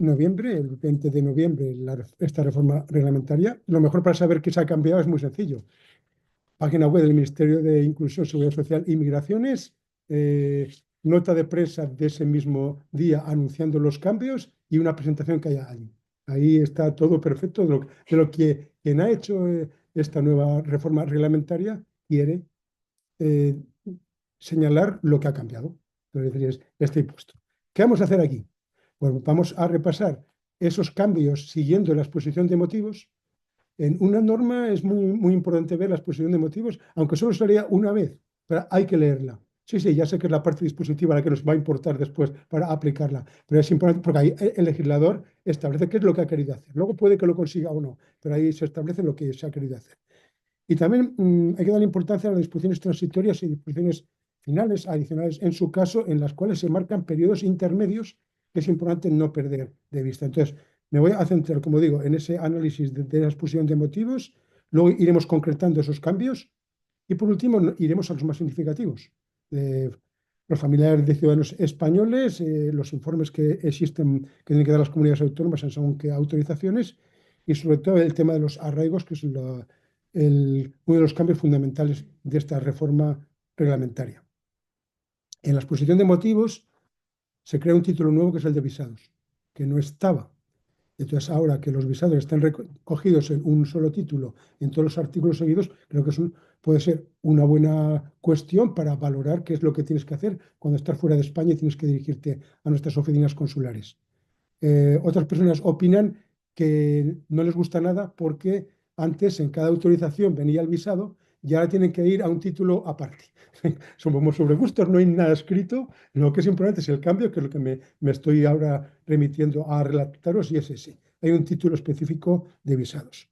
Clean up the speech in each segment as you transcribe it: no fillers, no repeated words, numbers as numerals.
noviembre, el 20 de noviembre, esta reforma reglamentaria. Lo mejor para saber qué se ha cambiado es muy sencillo. Página web del Ministerio de Inclusión, Seguridad Social y Migraciones, nota de prensa de ese mismo día anunciando los cambios y una presentación que haya allí. Ahí está todo perfecto de lo que quien ha hecho esta nueva reforma reglamentaria quiere eh, señalar lo que ha cambiado. Es decir, es este impuesto. ¿Qué vamos a hacer aquí? Pues vamos a repasar esos cambios siguiendo la exposición de motivos. En una norma es muy importante ver la exposición de motivos, aunque solo salía una vez, pero hay que leerla. Sí, sí, ya sé que es la parte dispositiva la que nos va a importar después para aplicarla, pero es importante porque ahí el legislador establece qué es lo que ha querido hacer. Luego puede que lo consiga o no, pero ahí se establece lo que se ha querido hacer. Y también hay que dar importancia a las disposiciones transitorias y disposiciones finales, adicionales, en su caso, en las cuales se marcan periodos intermedios que es importante no perder de vista. Entonces, me voy a centrar, como digo, en ese análisis de la exposición de motivos, luego iremos concretando esos cambios y, por último, iremos a los más significativos. Los familiares de ciudadanos españoles, los informes que existen, que tienen que dar las comunidades autónomas en según qué autorizaciones, y sobre todo el tema de los arraigos, que es uno de los cambios fundamentales de esta reforma reglamentaria. En la exposición de motivos se crea un título nuevo que es el de visados, que no estaba. Entonces, ahora que los visados están recogidos en un solo título en todos los artículos seguidos, creo que puede ser una buena cuestión para valorar qué es lo que tienes que hacer cuando estás fuera de España y tienes que dirigirte a nuestras oficinas consulares. Otras personas opinan que no les gusta nada porque antes en cada autorización venía el visado y ahora tienen que ir a un título aparte. Somos sobre gustos, no hay nada escrito. Lo que es importante es el cambio, que es lo que me estoy ahora remitiendo a relataros, y es ese. Hay un título específico de visados.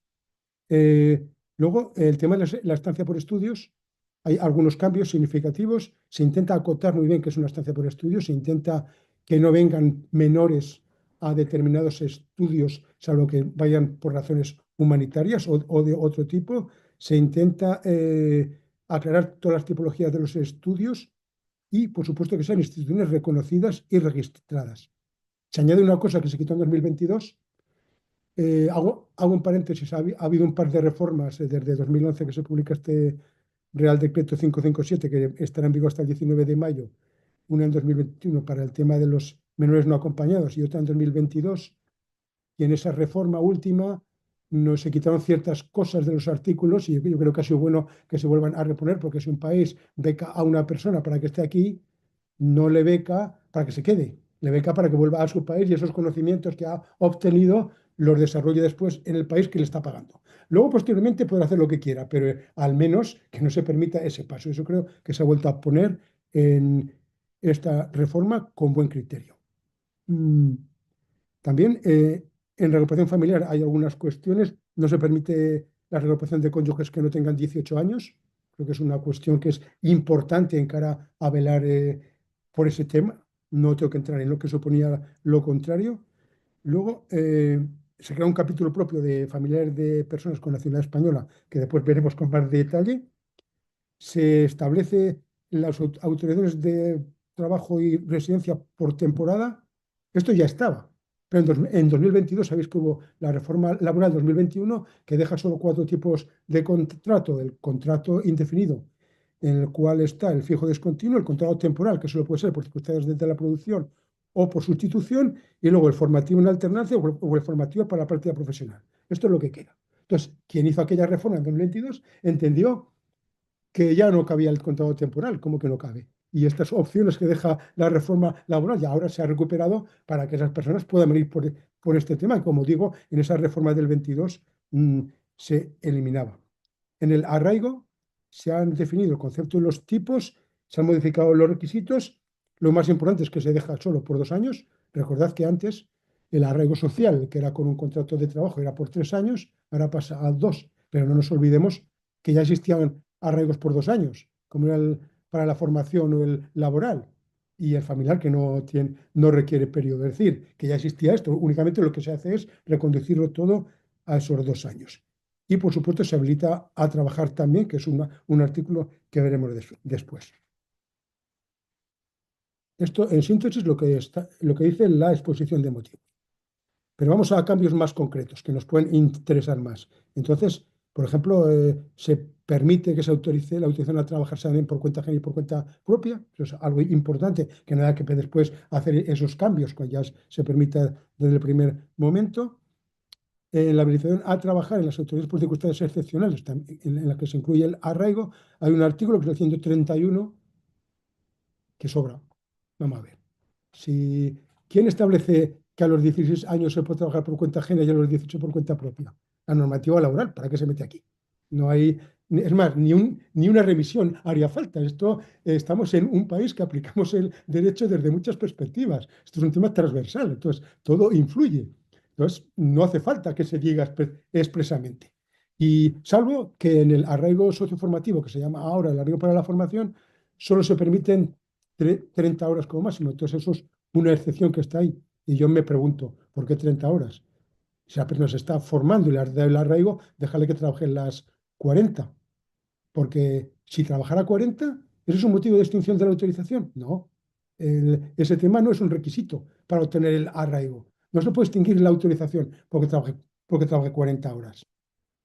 Eh, Luego, el tema de la estancia por estudios. Hay algunos cambios significativos. Se intenta acotar muy bien qué es una estancia por estudios. Se intenta que no vengan menores a determinados estudios, salvo que vayan por razones humanitarias o de otro tipo. Se intenta aclarar todas las tipologías de los estudios y, por supuesto, que sean instituciones reconocidas y registradas. Se añade una cosa que se quitó en 2022. Hago un paréntesis, ha habido un par de reformas desde 2011 que se publica este Real Decreto 557, que estará en vigor hasta el 19 de mayo, una en 2021 para el tema de los menores no acompañados y otra en 2022. Y en esa reforma última no se quitaron ciertas cosas de los artículos y yo creo que ha sido bueno que se vuelvan a reponer, porque si un país beca a una persona para que esté aquí, no le beca para que se quede, le beca para que vuelva a su país y esos conocimientos que ha obtenido los desarrolle después en el país que le está pagando. Luego, posteriormente, podrá hacer lo que quiera, pero al menos que no se permita ese paso. Eso creo que se ha vuelto a poner en esta reforma con buen criterio. Mm, También en reagrupación familiar hay algunas cuestiones. No se permite la reagrupación de cónyuges que no tengan 18 años. Creo que es una cuestión que es importante en cara a velar por ese tema. No tengo que entrar en lo que suponía lo contrario. Luego se crea un capítulo propio de familiares de personas con nacionalidad española, que después veremos con más detalle. Se establece las autorizaciones de trabajo y residencia por temporada. Esto ya estaba, pero en 2022 sabéis que hubo la reforma laboral 2021 que deja solo cuatro tipos de contrato: el contrato indefinido, en el cual está el fijo discontinuo, el contrato temporal, que solo puede ser por circunstancias de la producción o por sustitución, y luego el formativo en alternancia o el formativo para la práctica profesional. Esto es lo que queda. Entonces, quien hizo aquella reforma en 2022 entendió que ya no cabía el contrato temporal, ¿cómo que no cabe? Y estas opciones que deja la reforma laboral ya ahora se ha recuperado para que esas personas puedan venir por este tema. Y como digo, en esa reforma del 22 se eliminaba. En el arraigo se han definido el concepto de los tipos, se han modificado los requisitos. Lo más importante es que se deja solo por 2 años. Recordad que antes el arraigo social, que era con un contrato de trabajo, era por 3 años, ahora pasa a 2. Pero no nos olvidemos que ya existían arraigos por 2 años, como era para la formación o el laboral, y el familiar que no requiere periodo. Es decir, que ya existía esto, únicamente lo que se hace es reconducirlo todo a esos 2 años. Y por supuesto se habilita a trabajar también, que es un artículo que veremos después. Esto en síntesis lo que dice la exposición de motivos. Pero vamos a cambios más concretos que nos pueden interesar más. Entonces, por ejemplo, se permite que se autorice la autorización a trabajar también por cuenta ajena y por cuenta propia. Eso es algo importante, que nada que después hacer esos cambios, cuando ya se permita desde el primer momento. La habilitación a trabajar en las autoridades por circunstancias excepcionales, en la que se incluye el arraigo, hay un artículo que es el 131 que sobra. Vamos a ver. Si, ¿quién establece que a los 16 años se puede trabajar por cuenta ajena y a los 18 por cuenta propia? La normativa laboral, ¿para qué se mete aquí? No hay, es más, ni una revisión haría falta. Esto, estamos en un país que aplicamos el derecho desde muchas perspectivas. Esto es un tema transversal, entonces todo influye. Entonces, no hace falta que se diga expresamente. Y salvo que en el arraigo socioformativo, que se llama ahora el arraigo para la formación, solo se permiten 30 horas como máximo. Entonces, eso es una excepción que está ahí. Y yo me pregunto, ¿por qué 30 horas? Si la persona se está formando y le has dado el arraigo, déjale que trabaje las 40. Porque si trabajara 40, ¿eso es un motivo de extinción de la autorización? No. Ese tema no es un requisito para obtener el arraigo. No se puede extinguir la autorización porque trabaje 40 horas.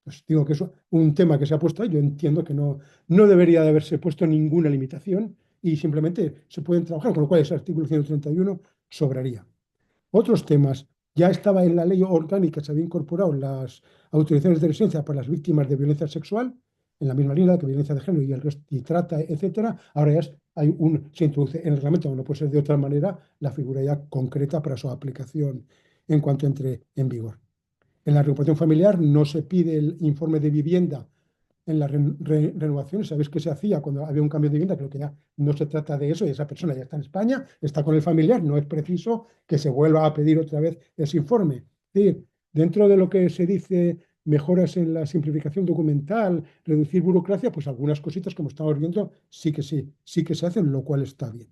Pues digo que es un tema que se ha puesto ahí. Yo entiendo que no debería de haberse puesto ninguna limitación y simplemente se pueden trabajar, con lo cual ese artículo 131 sobraría. Otros temas. Ya estaba en la ley orgánica, se había incorporado las autorizaciones de residencia para las víctimas de violencia sexual, en la misma línea que violencia de género y el resto, y trata, etcétera. Ahora ya se introduce en el reglamento, no puede ser de otra manera, la figura ya concreta para su aplicación en cuanto entre en vigor. En la recuperación familiar no se pide el informe de vivienda en las renovaciones. ¿Sabéis qué se hacía cuando había un cambio de vivienda? Creo que ya no se trata de eso y esa persona ya está en España, está con el familiar, no es preciso que se vuelva a pedir otra vez ese informe. Es decir, dentro de lo que se dice mejoras en la simplificación documental, reducir burocracia, pues algunas cositas, como estamos viendo, sí que se hacen, lo cual está bien.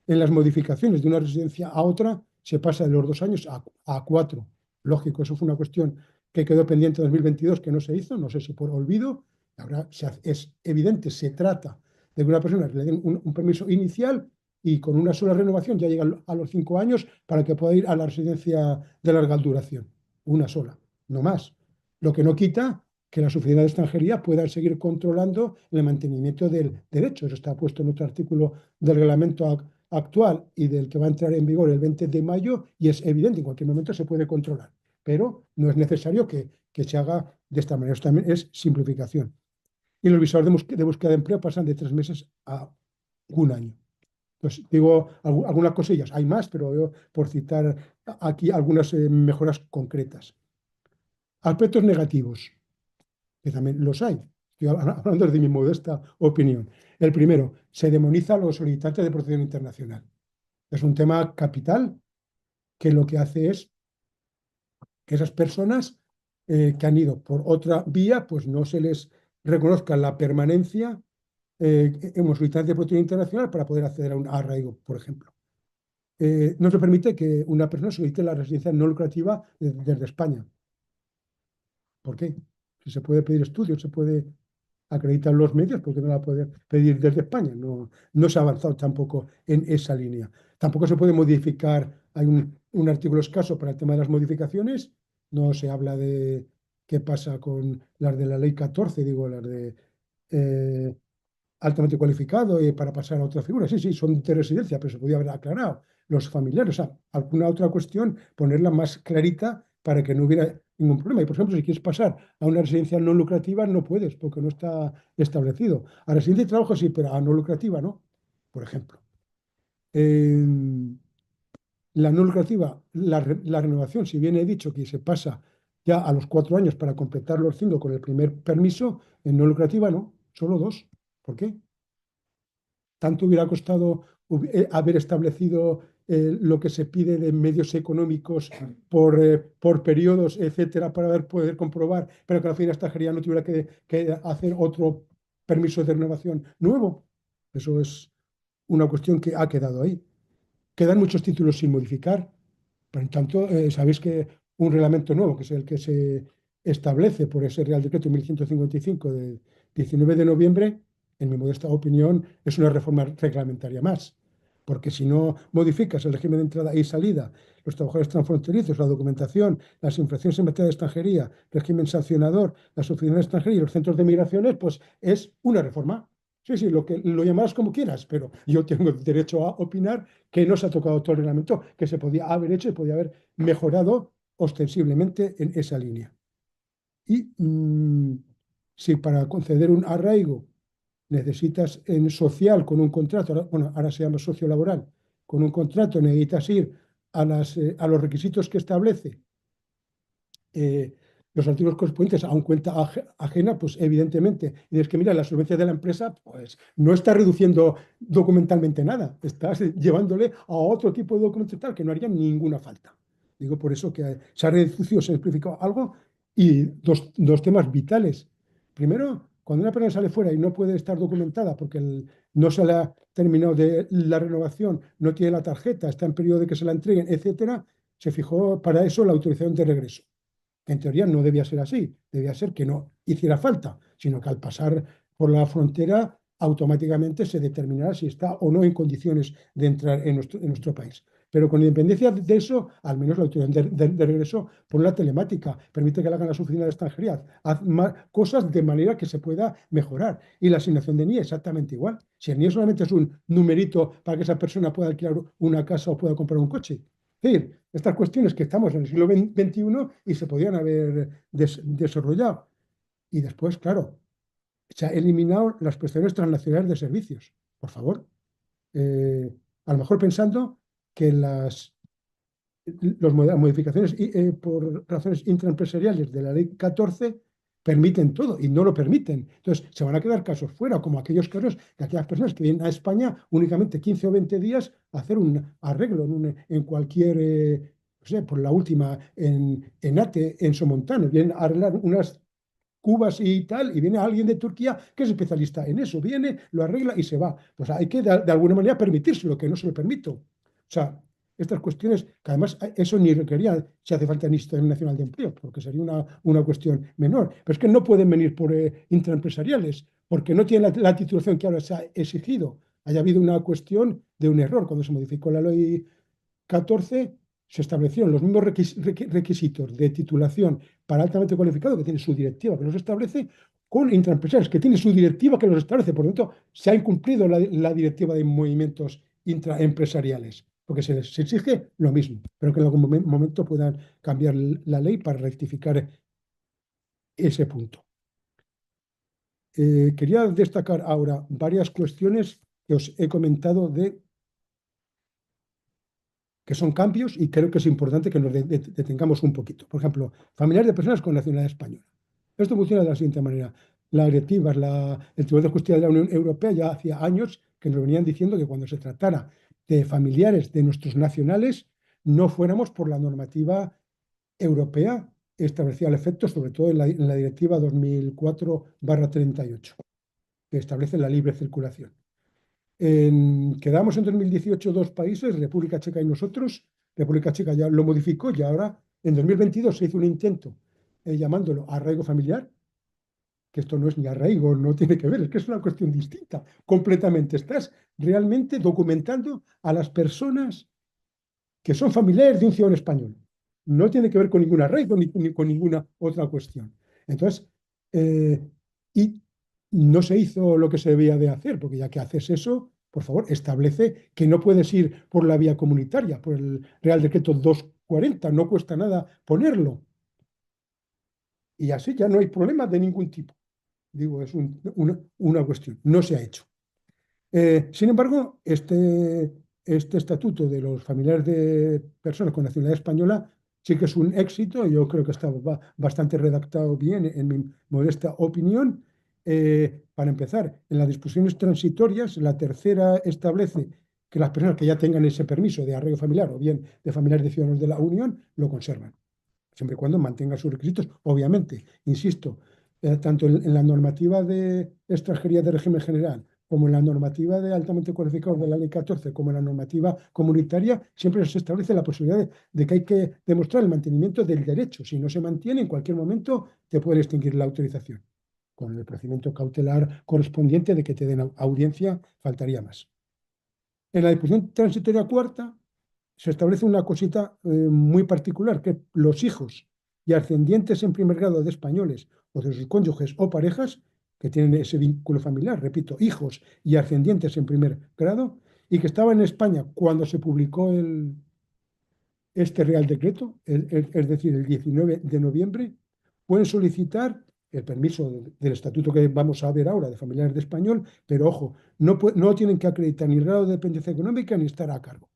En las modificaciones de una residencia a otra se pasa de los 2 años a 4. Lógico, eso fue una cuestión que quedó pendiente en 2022 que no se hizo, no sé si por olvido. Ahora es evidente, se trata de que una persona le den un permiso inicial y con una sola renovación ya llega a los 5 años para que pueda ir a la residencia de larga duración. Una sola, no más. Lo que no quita que las oficinas de extranjería puedan seguir controlando el mantenimiento del derecho. Eso está puesto en otro artículo del reglamento actual y del que va a entrar en vigor el 20 de mayo y es evidente, en cualquier momento se puede controlar, pero no es necesario que se haga de esta manera. Eso también es simplificación. Y los visados de búsqueda de empleo pasan de 3 meses a un año. Pues digo algunas cosillas, hay más, pero yo por citar aquí algunas mejoras concretas. Aspectos negativos, que también los hay. Estoy hablando desde mi modesta opinión. El primero, se demoniza a los solicitantes de protección internacional. Es un tema capital que lo que hace es que esas personas que han ido por otra vía, pues no se les reconozca la permanencia en solicitantes de protección internacional para poder acceder a un arraigo, por ejemplo. No se permite que una persona solicite la residencia no lucrativa desde España. ¿Por qué? Si se puede pedir estudios, se puede acreditar los medios, porque no la puede pedir desde España. No se ha avanzado tampoco en esa línea. Tampoco se puede modificar, hay un artículo escaso para el tema de las modificaciones, no se habla de qué pasa con las de la ley 14, digo, las de eh, altamente cualificado y para pasar a otra figura. Sí, sí, son de residencia, pero se podía haber aclarado. Los familiares, o sea, alguna otra cuestión, ponerla más clarita para que no hubiera ningún problema. Y, por ejemplo, si quieres pasar a una residencia no lucrativa, no puedes, porque no está establecido. A residencia de trabajo sí, pero a no lucrativa no, por ejemplo. La no lucrativa, la renovación, si bien he dicho que se pasa ya a los 4 años para completar los 5 con el primer permiso, en no lucrativa no, solo 2. ¿Por qué? Tanto hubiera costado haber establecido lo que se pide de medios económicos por periodos, etcétera, para poder comprobar, pero que la Hacienda extranjería no tuviera que hacer otro permiso de renovación nuevo. Eso es una cuestión que ha quedado ahí. Quedan muchos títulos sin modificar. Por tanto, sabéis que un reglamento nuevo, que es el que se establece por ese Real Decreto 1155 de 19 de noviembre, en mi modesta opinión, es una reforma reglamentaria más. porque si no modificas el régimen de entrada y salida, los trabajadores transfronterizos, la documentación, las infracciones en materia de extranjería, régimen sancionador, las oficinas de extranjería y los centros de migraciones, pues es una reforma. Sí, sí, lo que lo llamarás como quieras, pero yo tengo derecho a opinar que no se ha tocado todo el reglamento, que se podía haber hecho y podía haber mejorado ostensiblemente en esa línea. Y si para conceder un arraigo necesitas en social con un contrato, bueno, ahora se llama sociolaboral, con un contrato necesitas ir a los requisitos que establece eh, los artículos correspondientes a un cuenta ajena, pues evidentemente, y es que mira, la solvencia de la empresa, pues no está reduciendo documentalmente nada, estás llevándole a otro tipo de documental que no haría ninguna falta. Digo por eso que se ha reducido, se ha simplificado algo y dos temas vitales. Primero, cuando una persona sale fuera y no puede estar documentada porque no se le ha terminado de la renovación, no tiene la tarjeta, está en periodo de que se la entreguen, etcétera, se fijó para eso la autorización de regreso. En teoría no debía ser así, debía ser que no hiciera falta, sino que al pasar por la frontera automáticamente se determinará si está o no en condiciones de entrar en nuestro país. Pero con independencia de eso, al menos la autorización de regreso por la telemática permite que la hagan las oficinas de extranjería, haz cosas de manera que se pueda mejorar. Y la asignación de NIE exactamente igual. Si el NIE solamente es un numerito para que esa persona pueda alquilar una casa o pueda comprar un coche, es decir, estas cuestiones que estamos en el siglo XXI y se podían haber desarrollado. Y después, claro, se ha eliminado las prestaciones transnacionales de servicios. Por favor. A lo mejor pensando que las modificaciones por razones intraempresariales de la ley 14 permiten todo y no lo permiten. Entonces, se van a quedar casos fuera, como aquellos casos de aquellas personas que vienen a España únicamente 15 o 20 días a hacer un arreglo en cualquier, no sé, por la última, en ATE, en Somontano, vienen a arreglar unas cubas y tal, y viene alguien de Turquía que es especialista en eso, viene, lo arregla y se va. Pues hay que de alguna manera permitírselo, que no se lo permito. O sea, estas cuestiones, que además eso ni requería, si hace falta, ni Sistema Nacional de Empleo, porque sería una cuestión menor. Pero es que no pueden venir por intraempresariales, porque no tienen la titulación que ahora se ha exigido. Haya habido una cuestión de un error cuando se modificó la ley 14 se establecieron los mismos requisitos de titulación para altamente cualificado que tiene su directiva que los establece con intraempresarios que tiene su directiva que los establece. Por lo tanto, se ha incumplido la directiva de movimientos intraempresariales porque se les exige lo mismo, pero que en algún momento puedan cambiar la ley para rectificar ese punto. Quería destacar ahora varias cuestiones que os he comentado que son cambios y creo que es importante que nos detengamos un poquito. Por ejemplo, familiares de personas con nacionalidad española. Esto funciona de la siguiente manera. Las directivas, el Tribunal de Justicia de la Unión Europea ya hacía años que nos venían diciendo que cuando se tratara de familiares de nuestros nacionales, no fuéramos por la normativa europea establecida al efecto, sobre todo en la Directiva 2004/38, que establece la libre circulación. Quedamos en 2018 dos países, República Checa y nosotros. República Checa ya lo modificó y ahora en 2022 se hizo un intento llamándolo arraigo familiar, que esto no es ni arraigo, no tiene que ver, es que es una cuestión distinta completamente. Estás realmente documentando a las personas que son familiares de un ciudadano español. No tiene que ver con ningún arraigo ni con ninguna otra cuestión. Entonces, eh, y no se hizo lo que se debía de hacer, porque ya que haces eso, por favor, establece que no puedes ir por la vía comunitaria, por el Real Decreto 240, no cuesta nada ponerlo. Y así ya no hay problema de ningún tipo. Digo, es una cuestión, no se ha hecho. Sin embargo, este estatuto de los familiares de personas con nacionalidad española sí que es un éxito. Yo creo que está bastante redactado bien, en mi modesta opinión. Para empezar, en las disposiciones transitorias, la tercera establece que las personas que ya tengan ese permiso de arraigo familiar o bien de familiares de ciudadanos de la Unión lo conservan, siempre y cuando mantengan sus requisitos. Obviamente, insisto, tanto en la normativa de extranjería de régimen general como en la normativa de altamente cualificados de la ley 14, como en la normativa comunitaria, siempre se establece la posibilidad de que hay que demostrar el mantenimiento del derecho. Si no se mantiene, en cualquier momento te pueden extinguir la autorización. Con el procedimiento cautelar correspondiente de que te den audiencia, faltaría más. En la disposición transitoria cuarta se establece una cosita muy particular, que los hijos y ascendientes en primer grado de españoles o de sus cónyuges o parejas que tienen ese vínculo familiar, repito, hijos y ascendientes en primer grado, y que estaban en España cuando se publicó este Real Decreto, es decir, el 19 de noviembre, pueden solicitar el permiso del estatuto que vamos a ver ahora de familiares de español, pero ojo, no tienen que acreditar ni grado de dependencia económica ni estar a cargo.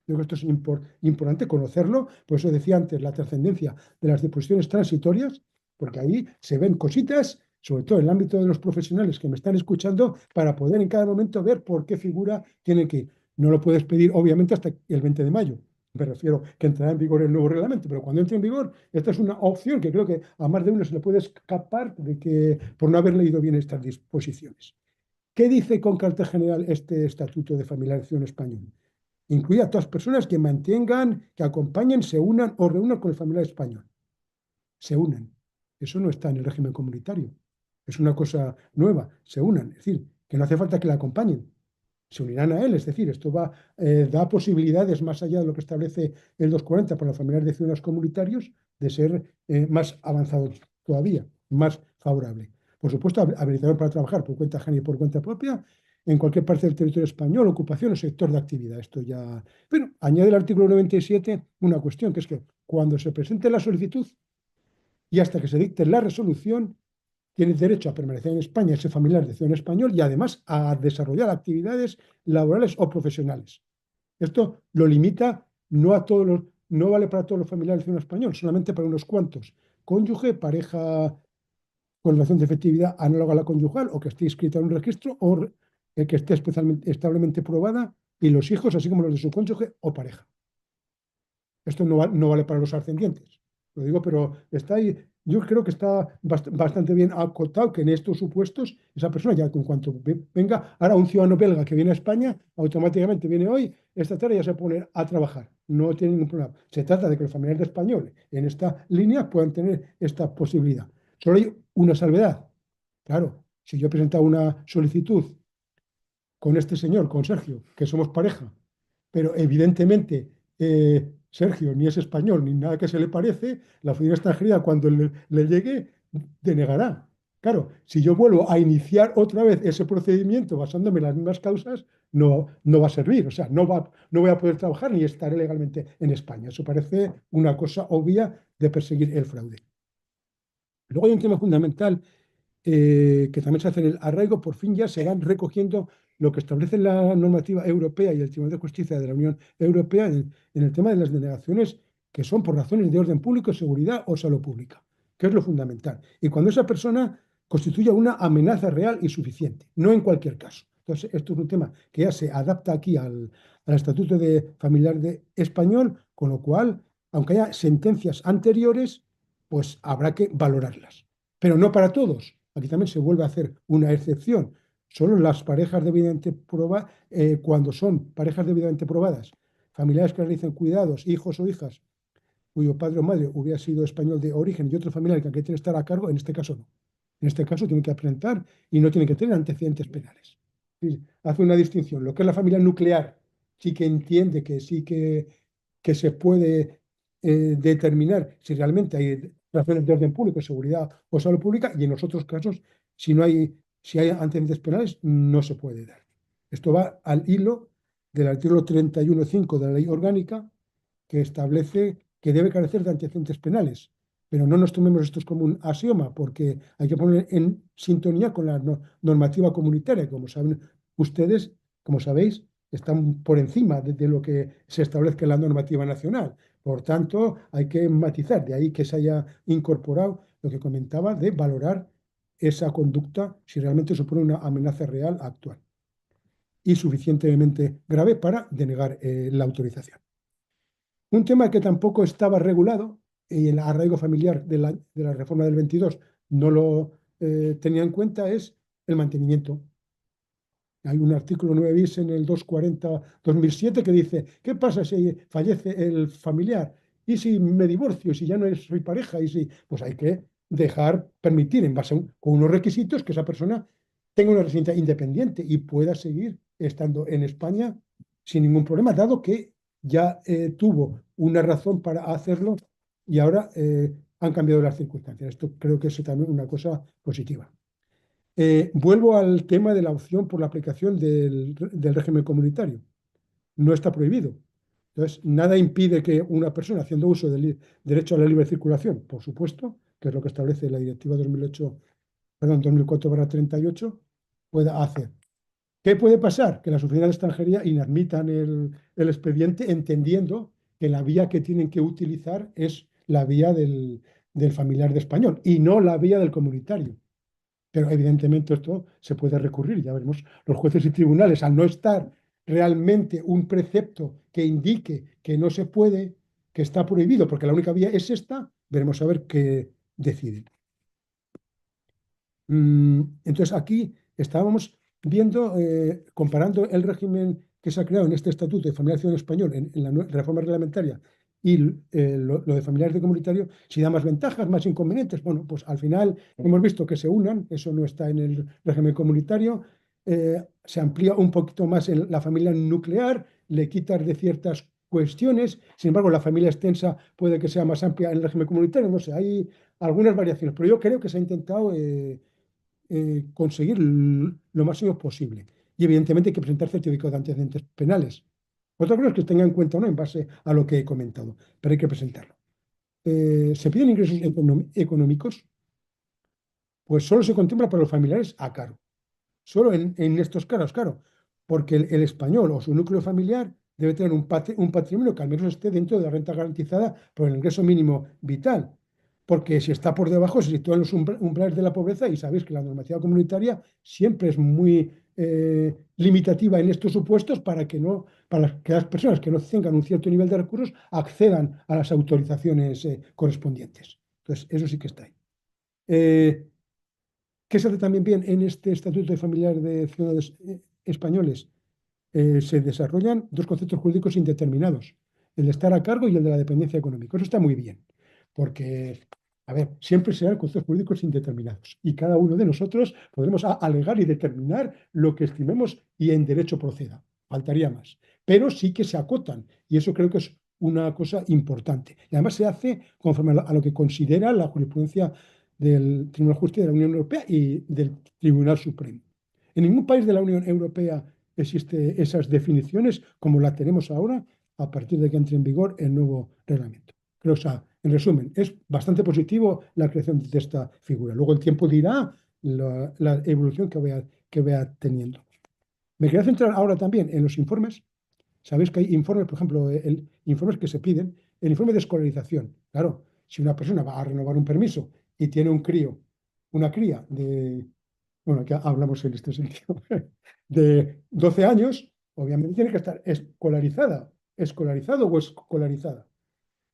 Yo creo que esto es importante conocerlo, por eso decía antes la trascendencia de las disposiciones transitorias, porque ahí se ven cositas, sobre todo en el ámbito de los profesionales que me están escuchando, para poder en cada momento ver por qué figura tienen que ir. No lo puedes pedir, obviamente, hasta el 20 de mayo. Me refiero que entrará en vigor el nuevo reglamento, pero cuando entre en vigor, esta es una opción que creo que a más de uno se le puede escapar de que por no haber leído bien estas disposiciones. ¿Qué dice con carácter general este Estatuto de Familiarización Español? Incluye a todas personas que mantengan, que acompañen, se unan o reúnan con el familiar español. Se unan. Eso no está en el régimen comunitario. Es una cosa nueva. Se unan. Es decir, que no hace falta que la acompañen. Se unirán a él. Es decir, esto da posibilidades más allá de lo que establece el 240 para los familiares de ciudadanos comunitarios de ser más avanzado todavía, más favorable. Por supuesto, habilitador para trabajar por cuenta ajena y por cuenta propia en cualquier parte del territorio español, ocupación o sector de actividad. Esto ya. Pero añade el artículo 97 una cuestión, que es que cuando se presente la solicitud y hasta que se dicte la resolución, tiene derecho a permanecer en España ese familiar de ciudadano español y además a desarrollar actividades laborales o profesionales. Esto lo limita no a todos los, no vale para todos los familiares de ciudadano español, solamente para unos cuantos. Cónyuge, pareja con relación de efectividad análoga a la conyugal o que esté inscrita en un registro o que esté especialmente, establemente probada y los hijos, así como los de su cónyuge o pareja. Esto no vale para los ascendientes. Lo digo, pero está ahí. Yo creo que está bastante bien acotado que en estos supuestos esa persona ya en cuanto venga, ahora un ciudadano belga que viene a España, automáticamente viene hoy, esta tarde ya se pone a trabajar. No tiene ningún problema. Se trata de que los familiares de español en esta línea puedan tener esta posibilidad. Solo hay una salvedad. Claro, si yo he presentado una solicitud con este señor, con Sergio, que somos pareja, pero evidentemente Sergio ni es español ni nada que se le parece, la oficina de extranjería cuando le llegue denegará. Claro, si yo vuelvo a iniciar otra vez ese procedimiento basándome en las mismas causas, no va a servir. O sea, no voy a poder trabajar ni estaré legalmente en España. Eso parece una cosa obvia de perseguir el fraude. Luego hay un tema fundamental que también se hace en el arraigo, por fin ya se van recogiendo lo que establece la normativa europea y el Tribunal de Justicia de la Unión Europea en el tema de las denegaciones que son por razones de orden público, seguridad o salud pública, que es lo fundamental. Y cuando esa persona constituye una amenaza real y suficiente, no en cualquier caso. Entonces, esto es un tema que ya se adapta aquí al Estatuto de Familiar de Español, con lo cual, aunque haya sentencias anteriores, pues habrá que valorarlas. Pero no para todos. Aquí también se vuelve a hacer una excepción. Solo las parejas debidamente probadas, cuando son parejas debidamente probadas, familiares que realizan cuidados, hijos o hijas, cuyo padre o madre hubiera sido español de origen y otro familiar que tiene que estar a cargo, en este caso no. En este caso tiene que presentar y no tiene que tener antecedentes penales. Hace una distinción. Lo que es la familia nuclear sí que entiende que sí que se puede determinar si realmente hay razones de orden público, seguridad o salud pública, y en los otros casos, si hay antecedentes penales, no se puede dar. Esto va al hilo del artículo 31.5 de la Ley Orgánica, que establece que debe carecer de antecedentes penales. Pero no nos tomemos esto como un axioma, porque hay que poner en sintonía con la normativa comunitaria. Como saben ustedes, como sabéis, están por encima de lo que se establezca en la normativa nacional. Por tanto, hay que matizar, de ahí que se haya incorporado lo que comentaba de valorar esa conducta si realmente supone una amenaza real actual y suficientemente grave para denegar la autorización. Un tema que tampoco estaba regulado y el arraigo familiar de la reforma del 22 no lo tenía en cuenta es el mantenimiento. Hay un artículo 9 bis en el 240-2007 que dice, ¿qué pasa si fallece el familiar? ¿Y si me divorcio? ¿Y si ya no soy pareja? ¿Y si? Pues hay que permitir, en base con unos requisitos, que esa persona tenga una residencia independiente y pueda seguir estando en España sin ningún problema, dado que ya tuvo una razón para hacerlo y ahora han cambiado las circunstancias. Esto creo que es también una cosa positiva. Vuelvo al tema de la opción por la aplicación del régimen comunitario. No está prohibido. Entonces, nada impide que una persona haciendo uso del derecho a la libre circulación, por supuesto, que es lo que establece la Directiva 2008, perdón, 2004/38, pueda hacer. ¿Qué puede pasar? Que las oficinas de extranjería inadmitan el expediente entendiendo que la vía que tienen que utilizar es la vía del familiar de español y no la vía del comunitario. Pero evidentemente esto se puede recurrir, ya veremos los jueces y tribunales, al no estar realmente un precepto que indique que no se puede, que está prohibido, porque la única vía es esta, veremos a ver qué deciden. Entonces aquí estábamos viendo, comparando el régimen que se ha creado en este Estatuto de Familiar Ciudadano Español en la reforma reglamentaria y lo de familiares de comunitario, si da más ventajas, más inconvenientes. Bueno, pues al final hemos visto que se unan, eso no está en el régimen comunitario, se amplía un poquito más en la familia nuclear, le quitas de ciertas cuestiones, sin embargo la familia extensa puede que sea más amplia en el régimen comunitario, no sé, hay algunas variaciones, pero yo creo que se ha intentado conseguir lo máximo posible. Y evidentemente hay que presentar certificado de antecedentes penales. Otra cosa es que se tenga en cuenta o no en base a lo que he comentado, pero hay que presentarlo. Se piden ingresos económicos, pues solo se contempla para los familiares a cargo. Solo en estos casos, claro, porque el español o su núcleo familiar debe tener un patrimonio que al menos esté dentro de la renta garantizada por el ingreso mínimo vital. Porque si está por debajo, se sitúa en los umbrales de la pobreza y sabéis que la normativa comunitaria siempre es muy limitativa en estos supuestos para que las personas que no tengan un cierto nivel de recursos accedan a las autorizaciones correspondientes. Entonces, eso sí que está ahí. ¿Qué se hace también bien en este Estatuto de Familiar de Ciudadanos Españoles? Se desarrollan dos conceptos jurídicos indeterminados, el de estar a cargo y el de la dependencia económica. Eso está muy bien, porque, a ver, siempre serán conceptos jurídicos indeterminados y cada uno de nosotros podremos alegar y determinar lo que estimemos y en derecho proceda. Faltaría más. Pero sí que se acotan y eso creo que es una cosa importante. Y además se hace conforme a lo que considera la jurisprudencia del Tribunal de Justicia de la Unión Europea y del Tribunal Supremo. En ningún país de la Unión Europea existen esas definiciones como la tenemos ahora a partir de que entre en vigor el nuevo reglamento. Pero, o sea, en resumen, es bastante positivo la creación de esta figura. Luego el tiempo dirá la evolución que vaya teniendo. Me quería centrar ahora también en los informes. Sabéis que hay informes, por ejemplo, informes que se piden, el informe de escolarización. Claro, si una persona va a renovar un permiso y tiene una cría de, bueno, que hablamos en este sentido, de 12 años, obviamente tiene que estar escolarizado o escolarizada.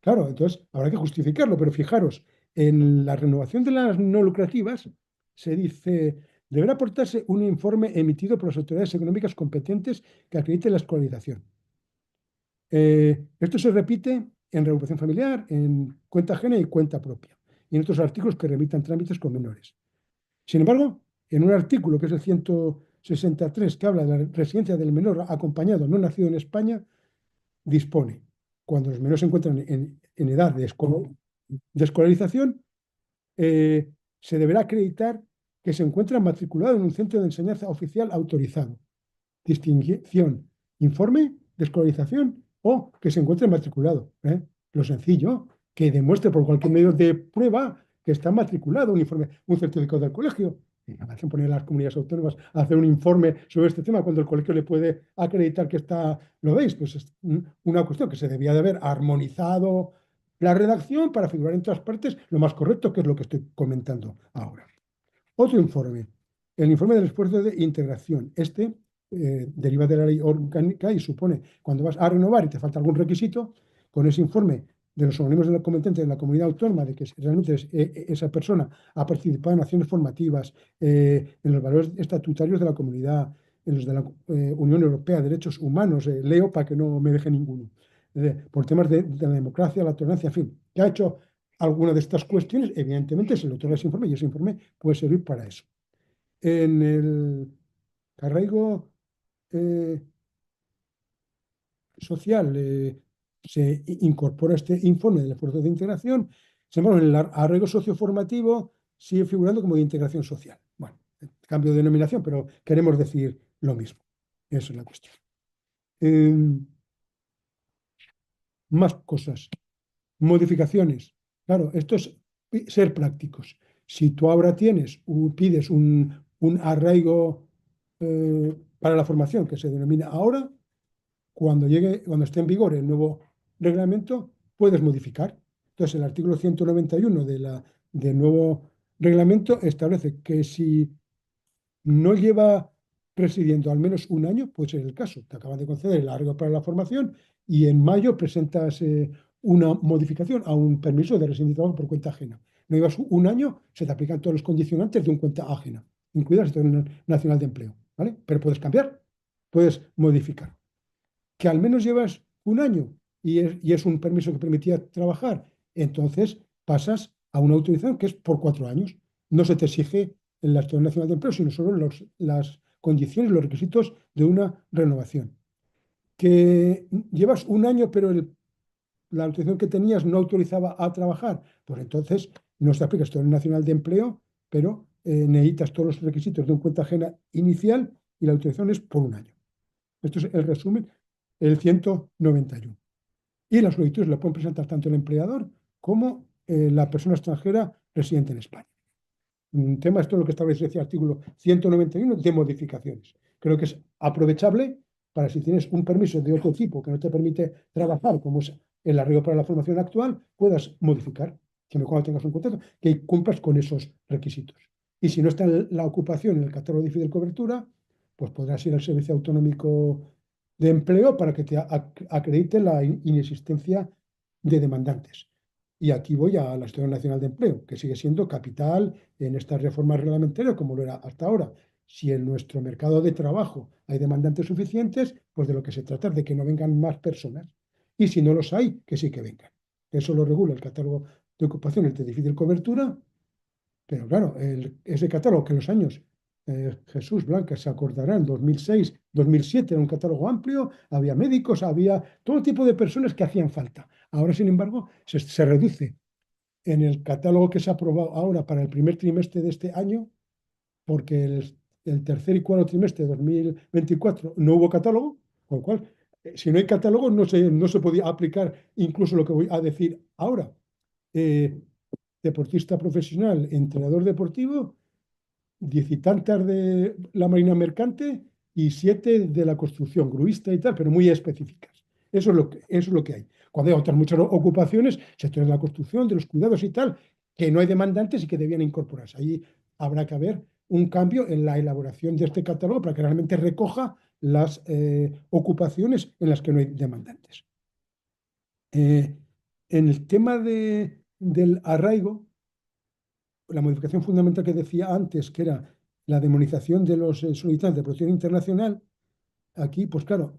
Claro, entonces habrá que justificarlo, pero fijaros, en la renovación de las no lucrativas se dice, deberá aportarse un informe emitido por las autoridades económicas competentes que acredite la escolarización. Esto se repite en reagrupación familiar, en cuenta ajena y cuenta propia, y en otros artículos que remitan trámites con menores. Sin embargo, en un artículo que es el 163, que habla de la residencia del menor acompañado no nacido en España, dispone, cuando los menores se encuentran en edad de escolarización, se deberá acreditar que se encuentra matriculado en un centro de enseñanza oficial autorizado. Distinción, informe de escolarización o que se encuentre matriculado. Lo sencillo, que demuestre por cualquier medio de prueba que está matriculado, un informe, un certificado del colegio. Y nada más que poner a las comunidades autónomas a hacer un informe sobre este tema cuando el colegio le puede acreditar que está, ¿lo veis? Pues es una cuestión que se debía de haber armonizado la redacción para figurar en todas partes lo más correcto, que es lo que estoy comentando ahora. Otro informe, el informe del esfuerzo de integración. Este deriva de la ley orgánica y supone, cuando vas a renovar y te falta algún requisito, con ese informe de los organismos de la competente de la comunidad autónoma, de que realmente esa persona ha participado en acciones formativas, en los valores estatutarios de la comunidad, en los de la Unión Europea, derechos humanos, leo para que no me deje ninguno, por temas de la democracia, la tolerancia, en fin, que ha hecho alguna de estas cuestiones, evidentemente se le otorga ese informe y ese informe puede servir para eso. En el arraigo social se incorpora este informe del esfuerzo de integración. Sin embargo, en el arraigo socioformativo sigue figurando como de integración social. Bueno, cambio de denominación, pero queremos decir lo mismo. Esa es la cuestión. Más cosas. Modificaciones. Claro, esto es ser prácticos. Si tú ahora pides un arraigo para la formación que se denomina ahora, cuando esté en vigor el nuevo reglamento, puedes modificar. Entonces, el artículo 191 del nuevo reglamento establece que si no lleva residiendo al menos un año, puede ser el caso. Te acaban de conceder el arraigo para la formación y en mayo presentas una modificación a un permiso de residencia y trabajo por cuenta ajena. No llevas un año, se te aplican todos los condicionantes de un cuenta ajena, incluida la Situación Nacional de Empleo, ¿vale? Pero puedes cambiar, puedes modificar. Que al menos llevas un año y es un permiso que permitía trabajar, entonces pasas a una autorización que es por 4 años. No se te exige en la Situación Nacional de Empleo, sino solo las condiciones, los requisitos de una renovación. Que llevas un año, pero la autorización que tenías no autorizaba a trabajar, pues entonces no se aplica la Situación Nacional de Empleo, pero necesitas todos los requisitos de un cuenta ajena inicial y la autorización es por un año. Esto es el resumen, el 191. Y las solicitudes la pueden presentar tanto el empleador como la persona extranjera residente en España. Un tema, esto es lo que establece ese artículo 191 de modificaciones. Creo que es aprovechable para si tienes un permiso de otro tipo que no te permite trabajar, como es el arraigo para la formación actual, puedas modificar, siempre cuando tengas un contrato, que cumplas con esos requisitos. Y si no está la ocupación en el catálogo de difícil cobertura, pues podrás ir al Servicio Autonómico de Empleo para que te acredite la inexistencia de demandantes. Y aquí voy a la Situación Nacional de Empleo, que sigue siendo capital en esta reforma reglamentaria como lo era hasta ahora. Si en nuestro mercado de trabajo hay demandantes suficientes, pues de lo que se trata es de que no vengan más personas. Y si no los hay, que sí que vengan. Eso lo regula el catálogo de ocupaciones de difícil cobertura, pero claro, ese catálogo que en los años Jesús Blanca se acordará, en 2006, 2007 era un catálogo amplio, había médicos, había todo tipo de personas que hacían falta. Ahora, sin embargo, se reduce en el catálogo que se ha aprobado ahora para el primer trimestre de este año, porque el tercer y cuarto trimestre de 2024 no hubo catálogo, con lo cual, si no hay catálogo, no se podía aplicar incluso lo que voy a decir ahora. Deportista profesional, entrenador deportivo, 10 y tantas de la marina mercante y 7 de la construcción, gruista y tal, pero muy específicas. Eso es lo que hay. Cuando hay otras muchas ocupaciones, sectores de la construcción, de los cuidados y tal, que no hay demandantes y que debían incorporarse. Ahí habrá que haber un cambio en la elaboración de este catálogo para que realmente recoja las ocupaciones en las que no hay demandantes. En el tema del arraigo, la modificación fundamental que decía antes, que era la demonización de los solicitantes de protección internacional, aquí, pues claro,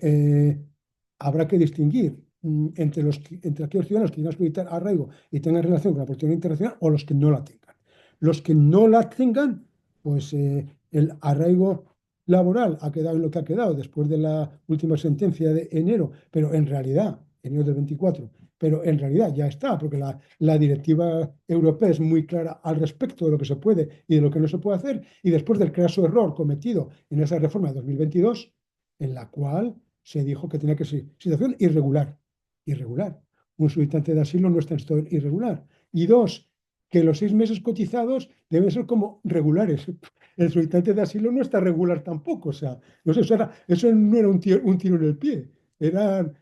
habrá que distinguir entre aquellos ciudadanos que quieran solicitar arraigo y tengan relación con la protección internacional o los que no la tengan. Los que no la tengan, pues el arraigo laboral ha quedado en lo que ha quedado después de la última sentencia de enero, pero en realidad, enero del 24, pero en realidad ya está, porque la directiva europea es muy clara al respecto de lo que se puede y de lo que no se puede hacer, y después del craso error cometido en esa reforma de 2022, en la cual se dijo que tenía que ser situación irregular. Irregular. Un solicitante de asilo no está en situación irregular. Y dos, que los 6 meses cotizados deben ser como regulares. El solicitante de asilo no está regular tampoco. O sea, no sé, eso no era un tiro en el pie. Eran,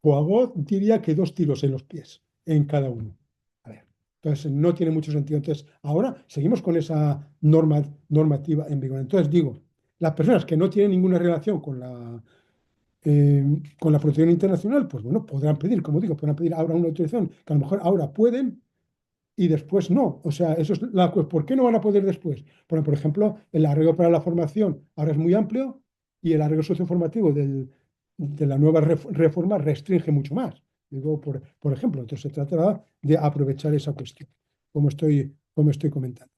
Poirot diría que 2 tiros en los pies en cada uno. A ver, entonces no tiene mucho sentido. Entonces, ahora seguimos con esa normativa en vigor. Entonces, digo, las personas que no tienen ninguna relación con la protección internacional, pues bueno, podrán pedir, como digo, podrán pedir ahora una autorización que a lo mejor ahora pueden y después no. O sea, eso es ¿por qué no van a poder después? Porque, por ejemplo, el arraigo para la formación ahora es muy amplio y el arraigo socioformativo de la nueva reforma restringe mucho más. Digo, por ejemplo, entonces se tratará de aprovechar esa cuestión, como estoy comentando.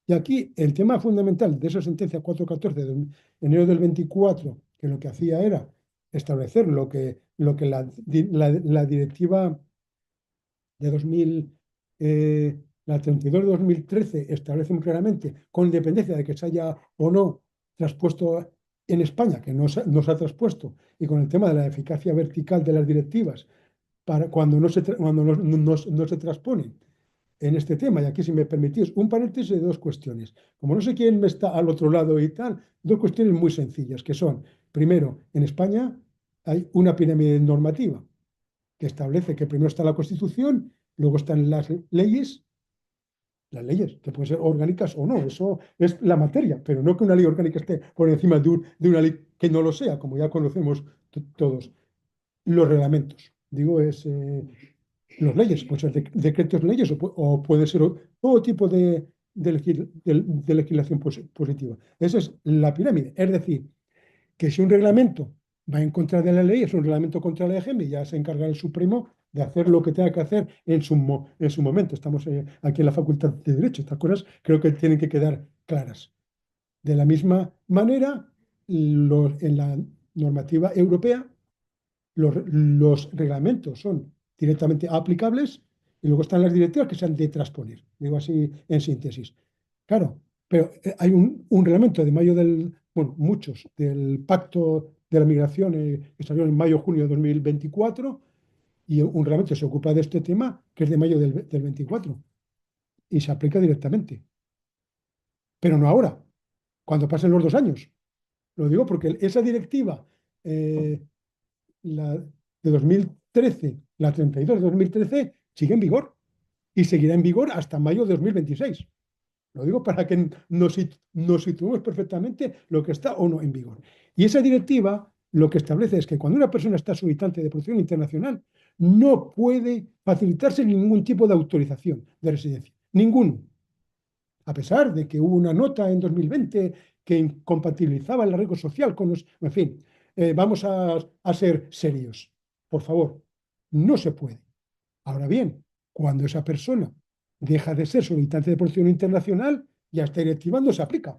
Y aquí el tema fundamental de esa sentencia 414 de enero del 24, que lo que hacía era establecer lo que la directiva de 2000, la 32 de 2013 establece muy claramente, con independencia de que se haya o no traspuesto en España, que no se ha traspuesto, y con el tema de la eficacia vertical de las directivas, para cuando no se transponen en este tema. Y aquí, si me permitís, un paréntesis de dos cuestiones. Como no sé quién está al otro lado y tal, dos cuestiones muy sencillas, que son, primero, en España hay una pirámide normativa que establece que primero está la Constitución, luego están las leyes, que pueden ser orgánicas o no, eso es la materia, pero no que una ley orgánica esté por encima de una ley que no lo sea, como ya conocemos todos. Los reglamentos, digo, los leyes, pueden ser decretos leyes o puede ser todo tipo de legislación positiva. Esa es la pirámide. Es decir, que si un reglamento va en contra de la ley, es un reglamento contra la EGM y ya se encarga el Supremo de hacer lo que tenga que hacer en su momento. Estamos aquí en la Facultad de Derecho. Estas cosas creo que tienen que quedar claras. De la misma manera, en la normativa europea, los reglamentos son directamente aplicables y luego están las directivas que se han de transponer. Digo así en síntesis. Claro, pero hay un reglamento de mayo bueno, muchos, del Pacto de la Migración que salió en mayo-junio de 2024 y un reglamento que se ocupa de este tema que es de mayo del 24 y se aplica directamente. Pero no ahora, cuando pasen los 2 años. Lo digo porque esa directiva eh, la de 2013, la 32 de 2013, sigue en vigor y seguirá en vigor hasta mayo de 2026. Lo digo para que nos situemos perfectamente lo que está o no en vigor. Y esa directiva lo que establece es que cuando una persona está solicitante de protección internacional, no puede facilitarse ningún tipo de autorización de residencia. Ninguno. A pesar de que hubo una nota en 2020 que incompatibilizaba el arraigo social con los... En fin, vamos a ser serios. Por favor, no se puede. Ahora bien, cuando esa persona deja de ser solicitante de protección internacional, ya esta directiva no se aplica.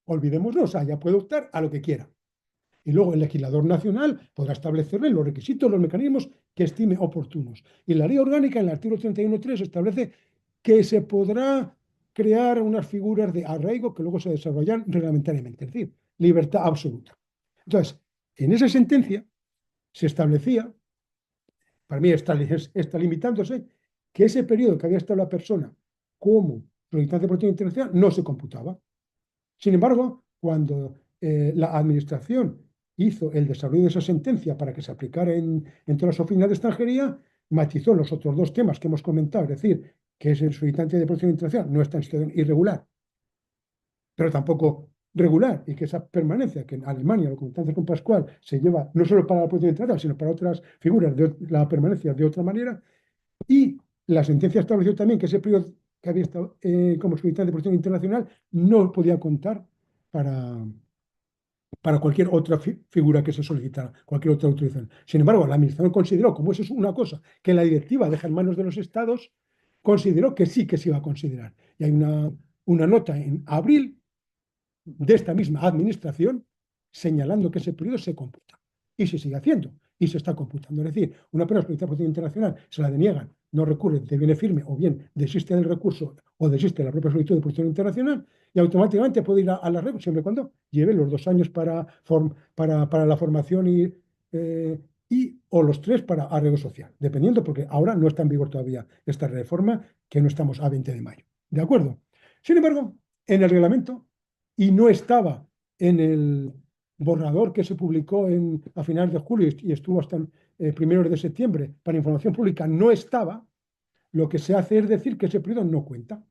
Olvidémonos, o sea, ya puede optar a lo que quiera. Y luego el legislador nacional podrá establecerle los requisitos, los mecanismos que estime oportunos. Y la ley orgánica, en el artículo 31.3, establece que se podrá crear unas figuras de arraigo que luego se desarrollan reglamentariamente, es decir, libertad absoluta. Entonces, en esa sentencia se establecía, para mí está limitándose, que ese periodo que había estado la persona como solicitante de protección internacional no se computaba. Sin embargo, cuando la Administración hizo el desarrollo de esa sentencia para que se aplicara en todas las oficinas de extranjería, matizó los otros dos temas que hemos comentado, es decir, que es el solicitante de protección internacional no está en situación irregular, pero tampoco regular, y que esa permanencia, que en Alemania, lo comentamos con Pascual, se lleva no solo para la protección internacional, sino para otras figuras de la permanencia de otra manera, y la sentencia estableció también que ese periodo que había estado como solicitante de protección internacional no podía contar para, para cualquier otra figura que se solicitara, cualquier otra autorización. Sin embargo, la Administración consideró, como eso es una cosa que la directiva deja en manos de los estados, consideró que sí que se iba a considerar. Y hay una nota en abril de esta misma Administración señalando que ese periodo se computa. Y se sigue haciendo y se está computando. Es decir, una persona solicita protección internacional, se la deniegan, no recurre, deviene firme o bien desiste del recurso o desiste de la propia solicitud de protección internacional y automáticamente puede ir a la red siempre y cuando lleve los 2 años para la formación o los 3 para arraigo social, dependiendo, porque ahora no está en vigor todavía esta reforma, que no estamos a 20 de mayo. ¿De acuerdo? Sin embargo, en el reglamento, y no estaba en el borrador que se publicó a finales de julio y estuvo hasta primeros de septiembre para información pública, no estaba, lo que se hace es decir que ese periodo no cuenta.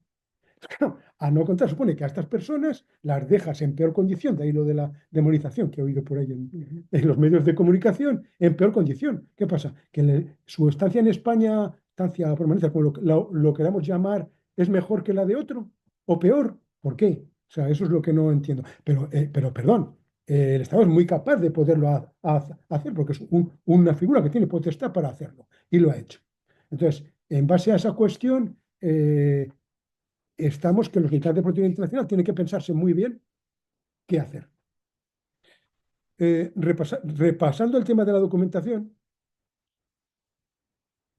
Claro, a no contar supone que a estas personas las dejas en peor condición, de ahí lo de la demonización que he oído por ahí en los medios de comunicación, en peor condición. ¿Qué pasa? Que su estancia en España, estancia permanencia, como lo queramos llamar, es mejor que la de otro o peor. ¿Por qué? O sea, eso es lo que no entiendo. Pero perdón, el Estado es muy capaz de poderlo hacer porque es una figura que tiene potestad para hacerlo y lo ha hecho. Entonces, en base a esa cuestión, estamos que los militares de protección internacional tienen que pensarse muy bien qué hacer. repasando el tema de la documentación,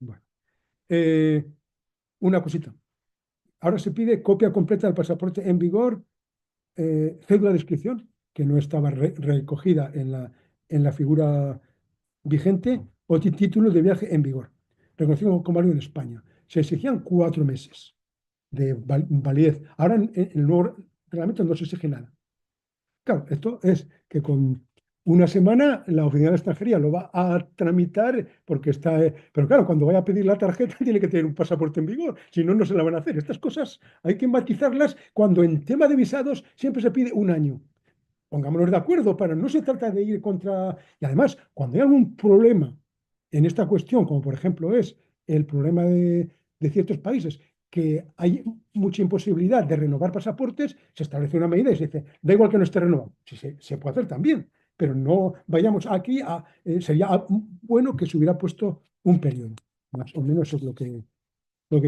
bueno, eh, una cosita. Ahora se pide copia completa del pasaporte en vigor, cédula de inscripción, que no estaba recogida en la figura vigente, o título de viaje en vigor, reconocido como válido en España. Se exigían 4 meses de validez. Ahora en el nuevo reglamento no se exige nada. Claro, esto es que con una semana la oficina de extranjería lo va a tramitar porque está. Pero claro, cuando vaya a pedir la tarjeta tiene que tener un pasaporte en vigor, si no, no se la van a hacer. Estas cosas hay que matizarlas cuando en tema de visados siempre se pide un año. Pongámonos de acuerdo, para no se trata de ir contra. Y además, cuando hay algún problema en esta cuestión, como por ejemplo es el problema de ciertos países, que hay mucha imposibilidad de renovar pasaportes, se establece una medida y se dice, da igual que no esté renovado. Sí, se puede hacer también, pero no vayamos aquí a. Sería bueno que se hubiera puesto un periodo. Más o menos es lo que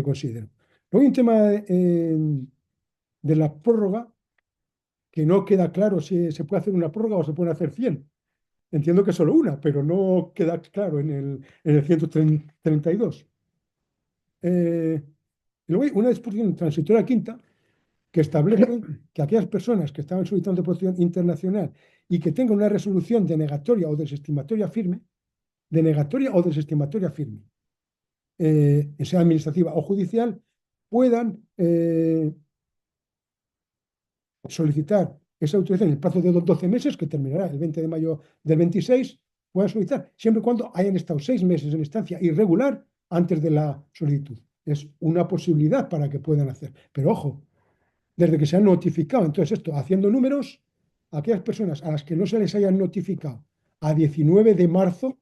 considero. Luego hay un tema de la prórroga que no queda claro si se puede hacer una prórroga o se pueden hacer 100. Entiendo que solo una, pero no queda claro en el 132. Y luego hay una disposición transitoria quinta que establece que aquellas personas que estaban solicitando protección internacional y que tengan una resolución denegatoria o desestimatoria firme, sea administrativa o judicial, puedan solicitar esa autorización en el plazo de 12 meses, que terminará el 20 de mayo del 26, puedan solicitar, siempre y cuando hayan estado 6 meses en estancia irregular antes de la solicitud. Es una posibilidad para que puedan hacer. Pero ojo, desde que se han notificado, entonces esto, haciendo números, aquellas personas a las que no se les hayan notificado a 19 de marzo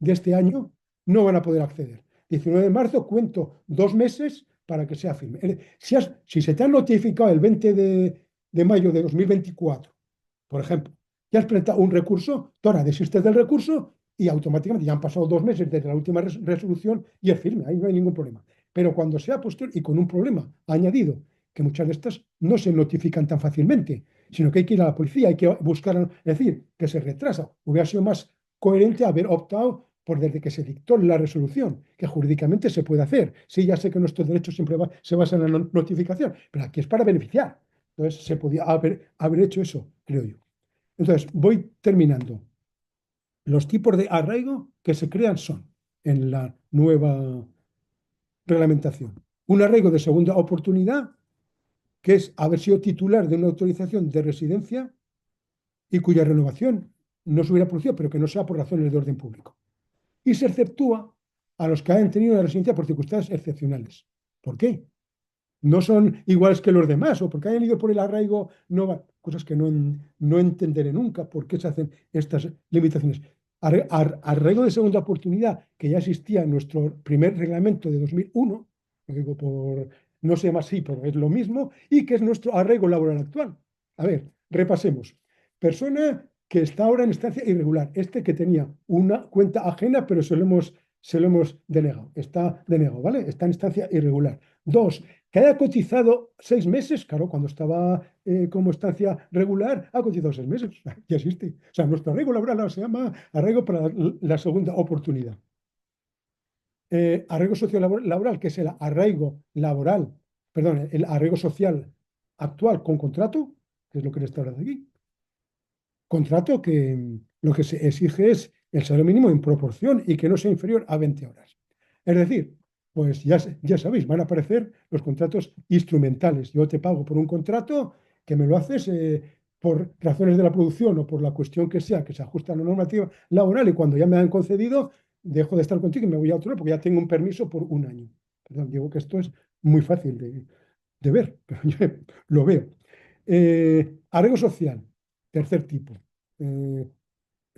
de este año no van a poder acceder. 19 de marzo cuento 2 meses para que sea firme. Si se te ha notificado el 20 de mayo de 2024, por ejemplo, ya has presentado un recurso, tú ahora desistes del recurso y automáticamente ya han pasado 2 meses desde la última resolución y es firme, ahí no hay ningún problema. Pero cuando sea posterior y con un problema añadido, que muchas de estas no se notifican tan fácilmente, sino que hay que ir a la policía, hay que buscar, es decir, que se retrasa. Hubiera sido más coherente haber optado por desde que se dictó la resolución, que jurídicamente se puede hacer. Sí, ya sé que nuestros derechos siempre se basan en la notificación, pero aquí es para beneficiar. Entonces, se podía haber hecho eso, creo yo. Entonces, voy terminando. Los tipos de arraigo que se crean son, en la nueva reglamentación, un arraigo de segunda oportunidad, que es haber sido titular de una autorización de residencia y cuya renovación no se hubiera producido, pero que no sea por razones de orden público. Y se exceptúa a los que hayan tenido una residencia por circunstancias excepcionales. ¿Por qué? No son iguales que los demás, o porque hayan ido por el arraigo, no va, cosas que no entenderé nunca por qué se hacen estas limitaciones. Arraigo de segunda oportunidad, que ya existía en nuestro primer reglamento de 2001, lo digo no sé más así, pero es lo mismo, y que es nuestro arraigo laboral actual. A ver, repasemos. Persona que está ahora en estancia irregular, este que tenía una cuenta ajena, pero se lo hemos denegado, está denegado, ¿vale? Está en estancia irregular. Dos, que haya cotizado 6 meses, claro, cuando estaba como estancia regular, ha cotizado 6 meses, ya existe. O sea, nuestro arraigo laboral se llama arraigo para la segunda oportunidad. Arraigo sociolaboral, que es el arraigo laboral, perdón, el arraigo social actual con contrato, que es lo que le está hablando aquí. Contrato que lo que se exige es el salario mínimo en proporción y que no sea inferior a 20 horas. Es decir, pues ya sabéis, van a aparecer los contratos instrumentales. Yo te pago por un contrato que me lo haces por razones de la producción o por la cuestión que sea, que se ajusta a la normativa laboral y cuando ya me han concedido, dejo de estar contigo y me voy a otro porque ya tengo un permiso por un año. Perdón, digo que esto es muy fácil de ver, pero yo lo veo. Arraigo social, tercer tipo. Eh,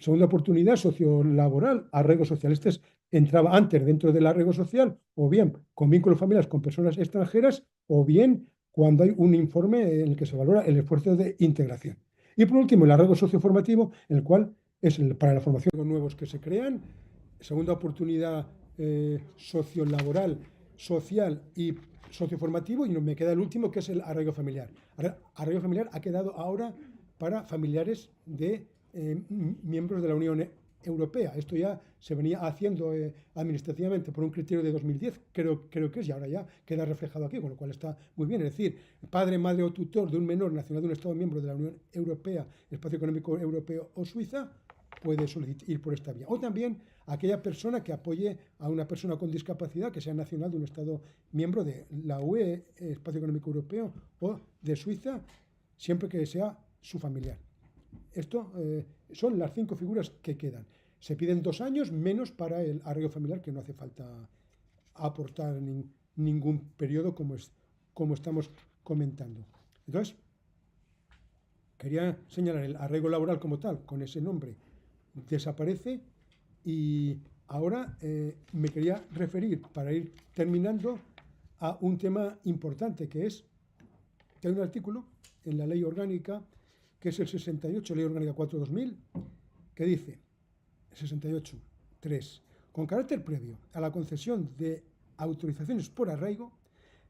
Segunda oportunidad sociolaboral, arraigo social. Entraba antes dentro del arraigo social, o bien con vínculos familiares con personas extranjeras, o bien cuando hay un informe en el que se valora el esfuerzo de integración. Y por último, el arraigo socioformativo, en el cual es para la formación de nuevos que se crean, segunda oportunidad sociolaboral, social y socioformativo, y me queda el último, que es el arraigo familiar. Arraigo familiar ha quedado ahora para familiares de miembros de la Unión Europea. Esto ya se venía haciendo administrativamente por un criterio de 2010, creo que es, y ahora ya queda reflejado aquí, con lo cual está muy bien. Es decir, padre, madre o tutor de un menor nacional de un Estado miembro de la Unión Europea, Espacio Económico Europeo o Suiza, puede ir por esta vía. O también aquella persona que apoye a una persona con discapacidad que sea nacional de un Estado miembro de la UE, Espacio Económico Europeo o de Suiza, siempre que sea su familiar. Esto son las 5 figuras que quedan. Se piden 2 años menos para el arraigo familiar, que no hace falta aportar ningún periodo como estamos comentando. Entonces, quería señalar el arraigo laboral como tal, con ese nombre, desaparece, y ahora me quería referir, para ir terminando, a un tema importante, que es que hay un artículo en la Ley Orgánica, que es el 68, Ley Orgánica 4/2000, que dice, 68.3, con carácter previo a la concesión de autorizaciones por arraigo,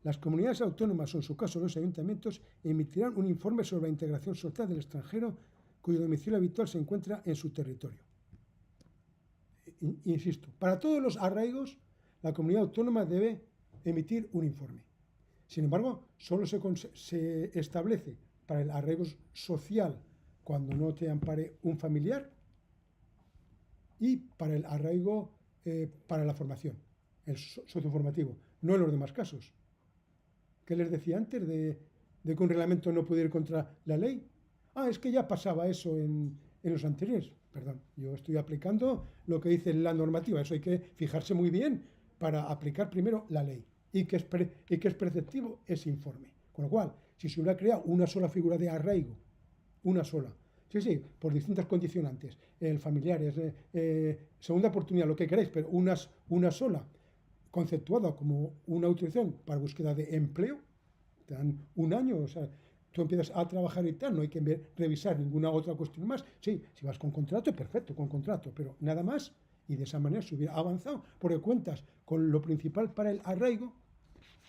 las comunidades autónomas, o en su caso los ayuntamientos, emitirán un informe sobre la integración social del extranjero cuyo domicilio habitual se encuentra en su territorio. Insisto, para todos los arraigos, la comunidad autónoma debe emitir un informe. Sin embargo, solo se establece para el arraigo social cuando no te ampare un familiar, y para el arraigo para la formación, el socioformativo, no en los demás casos. ¿Qué les decía antes de que un reglamento no puede ir contra la ley? Es que ya pasaba eso en los anteriores. Perdón, yo estoy aplicando lo que dice la normativa. Eso hay que fijarse muy bien para aplicar primero la ley y que es preceptivo ese informe. Con lo cual, si se hubiera creado una sola figura de arraigo, una sola, sí, por distintas condicionantes, el familiar es segunda oportunidad, lo que queráis, pero una sola, conceptuada como una autorización para búsqueda de empleo, te dan 1 año, o sea, tú empiezas a trabajar y tal, no hay que revisar ninguna otra cuestión más. Sí, si vas con contrato, perfecto, con contrato, pero nada más, y de esa manera se hubiera avanzado, porque cuentas con lo principal para el arraigo,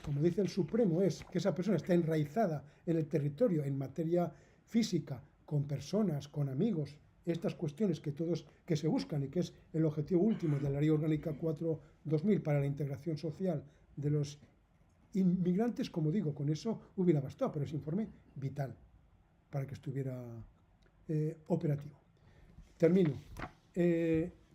como dice el Supremo, es que esa persona está enraizada en el territorio en materia física, con personas, con amigos, estas cuestiones que se buscan y que es el objetivo último de la Ley Orgánica 4/2000 para la integración social de los inmigrantes. Como digo, con eso hubiera bastado, pero ese informe vital para que estuviera operativo. Termino.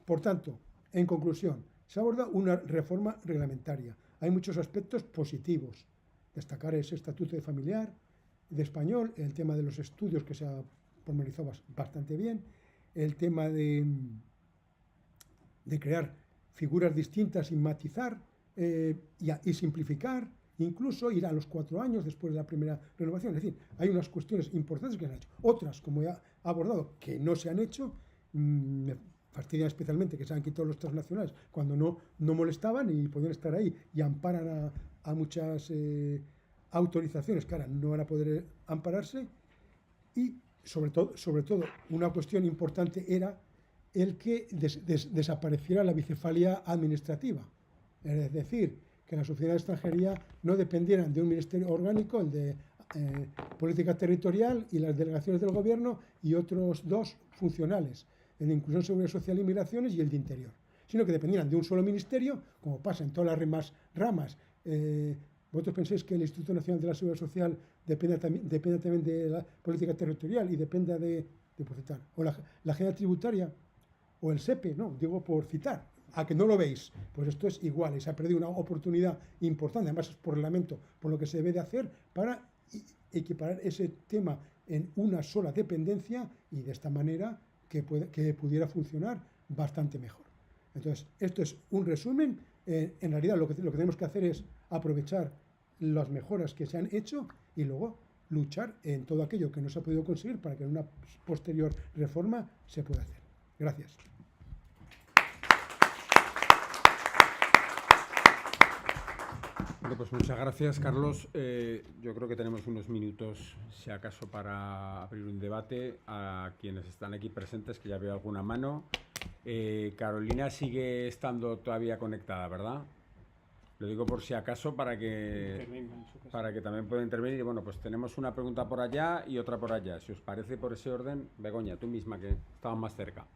Por tanto, en conclusión, se aborda una reforma reglamentaria. Hay muchos aspectos positivos. Destacar ese estatuto de familiar, de español, el tema de los estudios, que se ha pormenorizado bastante bien, el tema de crear figuras distintas y matizar y simplificar, incluso ir a los 4 años después de la primera renovación. Es decir, hay unas cuestiones importantes que se han hecho. Otras, como he abordado, que no se han hecho. Me fastidian especialmente que se han quitado los transnacionales cuando no molestaban y podían estar ahí, y amparan a muchas autorizaciones que ahora no van a poder ampararse. Y sobre todo, una cuestión importante era el que desapareciera la bicefalia administrativa. Es decir, que las oficinas de extranjería no dependieran de un ministerio orgánico, el de política territorial y las delegaciones del gobierno, y otros 2 funcionales, el de inclusión, seguridad social y migraciones, y el de interior, sino que dependieran de un solo ministerio, como pasa en todas las demás ramas. ¿Vosotros pensáis que el Instituto Nacional de la Seguridad Social depende también de la política territorial y dependa por citar, o la agencia tributaria o el SEPE? No, digo por citar. ¿A que no lo veis? Pues esto es igual, y se ha perdido una oportunidad importante, además es por reglamento, por lo que se debe de hacer para equiparar ese tema en una sola dependencia, y de esta manera que pudiera funcionar bastante mejor. Entonces, esto es un resumen. En realidad lo que tenemos que hacer es aprovechar las mejoras que se han hecho y luego luchar en todo aquello que no se ha podido conseguir para que en una posterior reforma se pueda hacer. Gracias. Bueno, pues muchas gracias, Carlos. Yo creo que tenemos unos minutos, si acaso, para abrir un debate a quienes están aquí presentes, que ya veo alguna mano. Carolina sigue estando todavía conectada, ¿verdad? Lo digo por si acaso para que también pueda intervenir. Y bueno, pues tenemos una pregunta por allá y otra por allá. Si os parece por ese orden, Begoña, tú misma que estabas más cerca.